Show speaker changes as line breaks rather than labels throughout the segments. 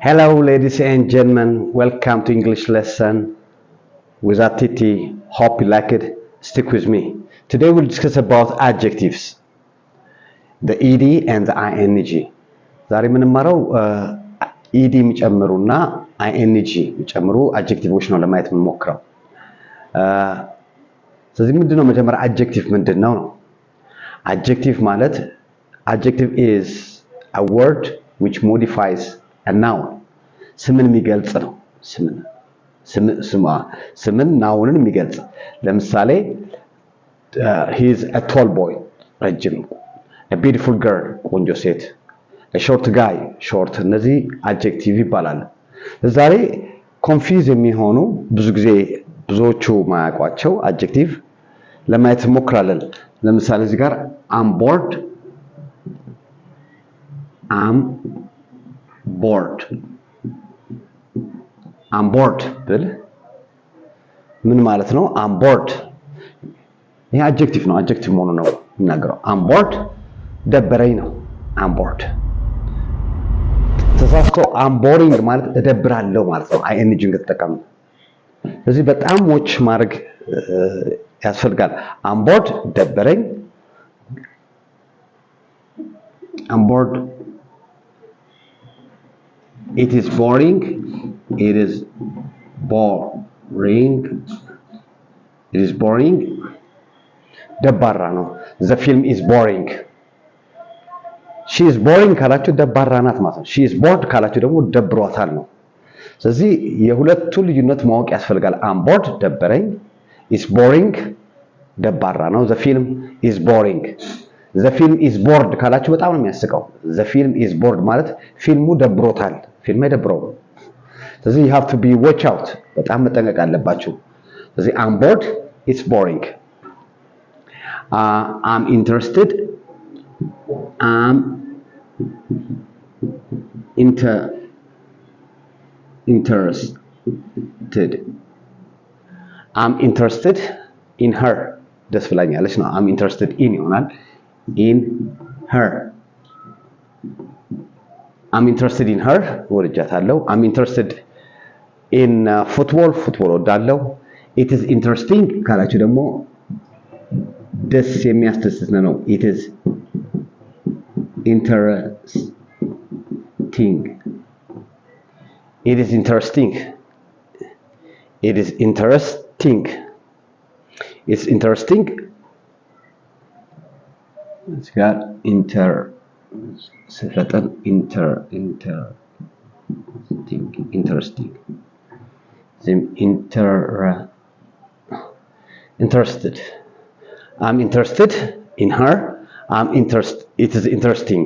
Hello, ladies and gentlemen. Welcome to English lesson with Atiti. Hope you like it. Stick with me. Today we'll discuss about adjectives, the ed and the ing. ዛሬ የምንማረው ed የሚጨምሩና ing የሚጨምሩ adjectives ነው ለማየት የምንሞክረው። ስለዚህ ምንድነው መጀመሪያ adjective ምንድነው ነው? Adjective ማለት adjective is a word which modifies a noun. ስምን የሚገልጽ ነው። ስምን ናውንን የሚገልጽ ለምሳሌ he is a tall boy ረጅም፣ a beautiful girl ቆንጆ ሴት፣ a short guy short። እነዚህ adjective ይባላሉ። ዛሬ confuse የሚሆኑ ብዙ ጊዜ ብዙዎቹ ማያውቋቸው adjective ለማየት እንሞክራለን። ለምሳሌ እዚህ ጋር I'm bored I'm bored ብል ምን ማለት ነው? I'm bored ይሄ adjective ነው። adjective መሆኑ ነው የሚናገረው። I'm bored ደበረኝ ነው። I'm bored ተሳስቶ I'm boring ማለት እደብራለሁ ማለት ነው። ing ከተጠቀሙ ስለዚህ በጣም ሞች ማድረግ ያስፈልጋል። I'm bored ደበረኝ፣ I'm bored it is boring, it is boring ደባራ ነው። the film is boring she is boring ካላችሁ ደባራ ናት ማለት ነው። she is bored ካላችሁ ደግሞ ደብሯታል ነው። ስለዚህ የሁለቱ ልዩነት ማወቅ ያስፈልጋል። I'm bored ደበረኝ፣ is boring ደባራ ነው። the film is boring the film is bored ካላችሁ በጣም ነው የሚያስቀው። the film is bored ማለት ፊልሙ ደብሮታል። ፊልም አይደብረው። ስለዚህ you have to be watch out በጣም መጠንቀቅ አለባችሁ። ስለዚህ I'm bored it's boring. I'm interested I'm interested in her ደስ ብላኛለች ነው። I'm interested in ይሆናል in her I'm interested in her ወድጃታለሁ። I'm interested in football ወዳለሁ። it is interesting ካላችሁ ደግሞ ደስ የሚያስደስት ነው። it is interesting it is interesting it is interesting it's interesting it's got ስፈጠን interesting interested I'm interested in her it is interesting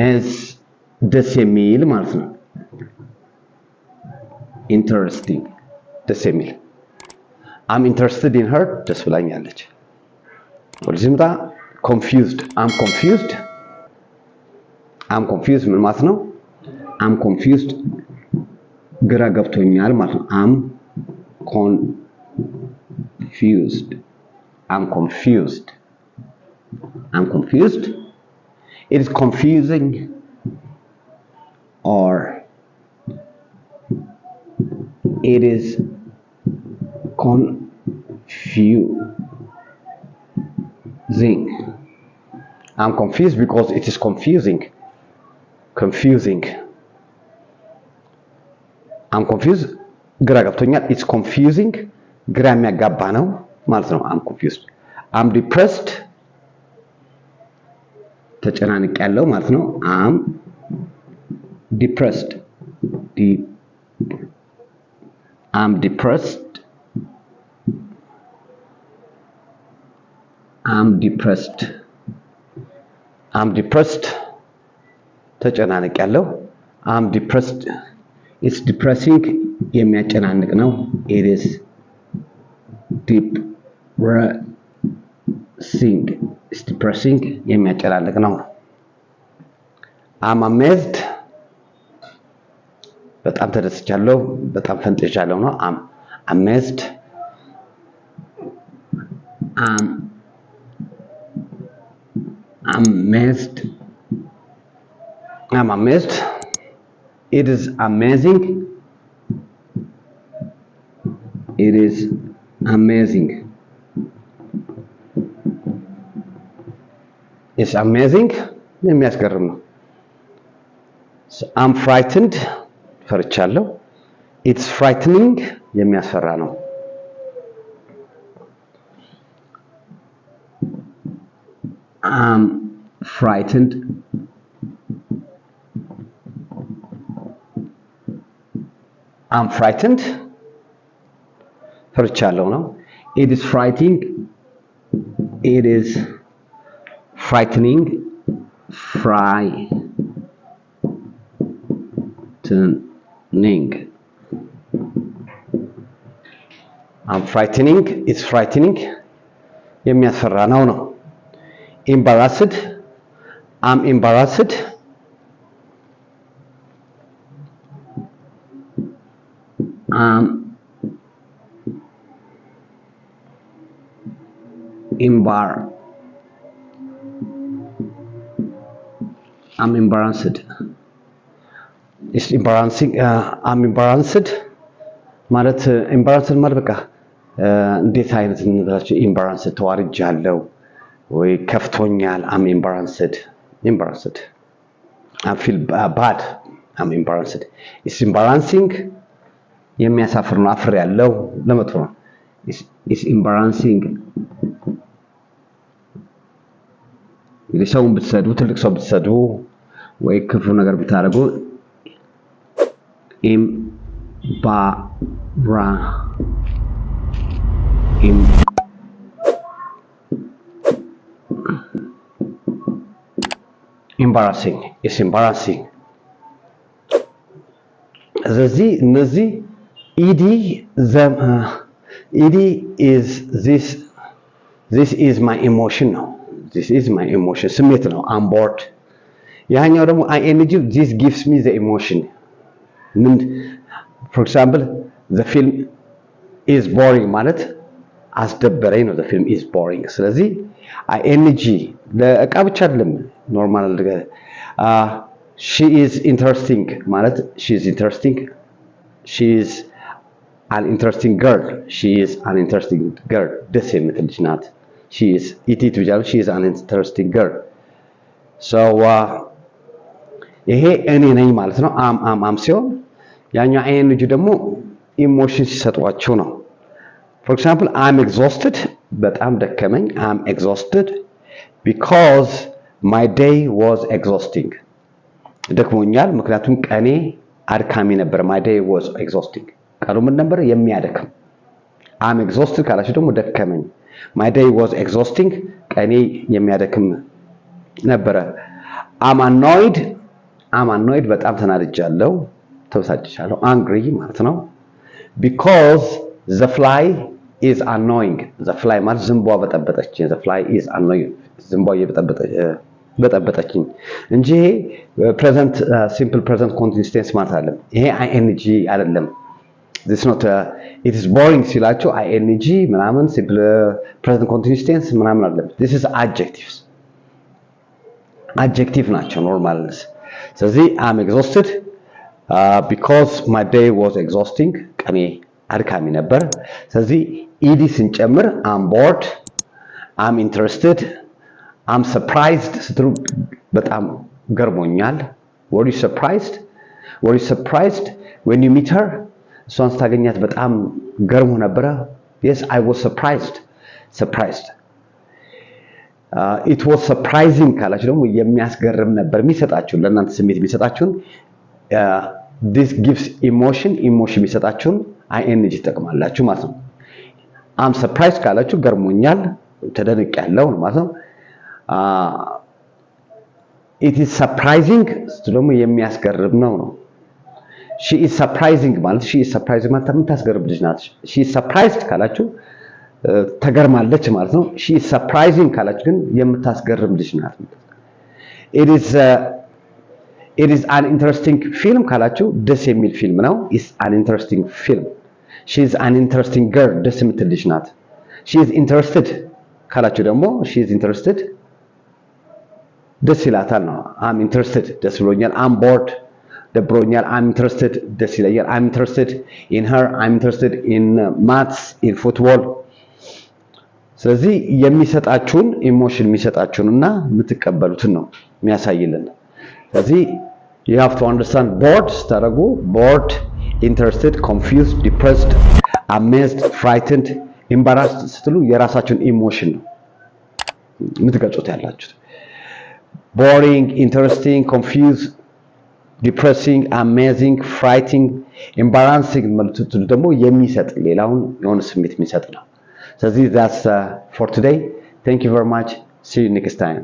is ደስ የሚል ማለት ነው። interesting ደስ የሚል I'm interested in her ደስ ብላኛለች። ወደዚህ ምጣ confused I'm confused ምን ማለት ነው? I'm confused ግራ ገብቶኛል ማለት ነው። I'm confused it is confusing or it is confusing. I'm confused because it is confusing. I'm confused ግራ ገብቶኛል። it's confusing ግራ የሚያጋባ ነው ማለት ነው። I'm confused. I'm depressed ተጨናንቄያለሁ ማለት ነው። I'm depressed ተጨናንቄያለሁ። I'm depressed it's depressing የሚያጨናንቅ ነው። it is depressing የሚያጨናንቅ ነው። I'm amazed በጣም ተደስቻለሁ፣ በጣም ፈንጥቻለሁ ነው። I'm amazed I'm amazed It is amazing. It is amazing. It's amazing. የሚያስገርም ነው። I'm frightened. ፈርቻለሁ። It's frightening. የሚያስፈራ ነው። I'm frightened. I'm frightened. ፈርቻለሁ ነው። It is frightening. It is frightening. Frightening. I'm frightening. It's frightening. የሚያስፈራ ነው ነው። Embarrassed. I'm embarrassed. I'm embarrassed. It's embarrassing. I'm embarrassed. ማለት embarrassed ማለት በቃ እንዴት አይነት እንላችሁ embarrassed ተዋርጃለሁ ወይ ከፍቶኛል I'm embarrassed. I feel bad. I'm embarrassed. It's embarrassing. የሚያሳፍር ነው አፍሬያለሁ ለመጥፎ ነው It's embarrassing. ሰውን ብትሰዱ ትልቅ ሰው ብትሰዱ ወይ ክፉ ነገር ብታረጉ embarrassing. It's embarrassing. ስለዚህ እነዚህ ed is this is my emotion ነው This is my emotion. ስሜት ነው I'm bored. ያኛው ደግሞ ing this gives me the emotion. For example, the film is boring ማለት አስደበረኝ ነው the film is boring. ስለዚህ ing ለእቃ ብቻ አይደለም ኖርማል she is interesting ማለት she is interesting. She is an interesting girl. She is an interesting girl. ደስ የምትል ልጅ ናት. She is she is an interesting girl. So ይሄ እኔ ነኝ ማለት ነው am ሲሆን ያኛው ing ደግሞ ኢሞሽን ሲሰጧቸው ነው For example I'm exhausted በጣም ደከመኝ I'm exhausted because my day was exhausting ደክሞኛል ምክንያቱም ቀኔ አድካሚ ነበር My day was exhausting ቀኑ ምን ነበር የሚያደክም I'm exhausted ካላችሁ ደግሞ ደከመኝ My day was exhausting. ቀኔ የሚያደክም ነበረ. I'm annoyed በጣም ተናድጃለሁ ተበሳጭቻለሁ angry ማለት ነው because the fly is annoying the fly ማለት ዝንቧ በጠበጠችኝ the fly is annoying ዝንቧ በጠበጠችኝ እንጂ present simple present continuous tense ማለት አይደለም ይሄ ing አይደለም This is not it is boring ሲላችሁ ing ምናምን simple present continuous tense ምናምን አይደለም This is adjective ናቸው normal ስለዚህ I'm exhausted because my day was exhausting ቀኔ አድካሚ ነበር ስለዚህ ed ስንጨምር I'm bored I'm interested I'm surprised ስትሉ በጣም ገርሞኛል Were you surprised when you meet her እሷን ስታገኛት በጣም ገርሞ ነበር Yes I was surprised It was surprising ካላችሁ ደግሞ የሚያስገርም ነበር የሚሰጣችሁ ለእናንተ ስሜት የሚሰጣችሁን this gives emotion የሚሰጣችሁን ing ተጠቅማላችሁ ማለት ነው I'm surprised ካላችሁ ገርሞኛል ተደንቄያለሁ ማለት ነው It is surprising ደግሞ የሚያስገርም ነው She is surprising ማለት የምታስገርም ልጅ ናት She is surprised ካላችሁ ተገርማለች ማለት ነው She is surprising ካላችሁ ግን የምታስገርም ልጅ ናት It is an interesting film ካላችሁ ደስ የሚል ፊልም ነው It's an interesting film She is an interesting girl ደስ የምትል ልጅ ናት She is interested ካላችሁ ደግሞ She is interested ደስ ይላታል ነው I'm interested ደስ ብሎኛል I'm bored ደብሮኛል I'm interested ደስ ይለኛል I'm interested in her I'm interested in maths in football ስለዚህ የሚሰጣችሁን ኢሞሽን የሚሰጣችሁንና የምትቀበሉትን ነው የሚያሳይልን ስለዚህ you have to understand bored ታረጉ bored interested confused depressed amazed frightened embarrassed ስትሉ የራሳችሁን ኢሞሽን ነው የምትገልጹት ያላችሁት boring interesting confused depressing amazing frightening embarrassing ማለት ደግሞ የሚሰጥ ሌላውን የሆነ ስሜት የሚሰጥ ነው ስለዚህ that's for today thank you very much see you next time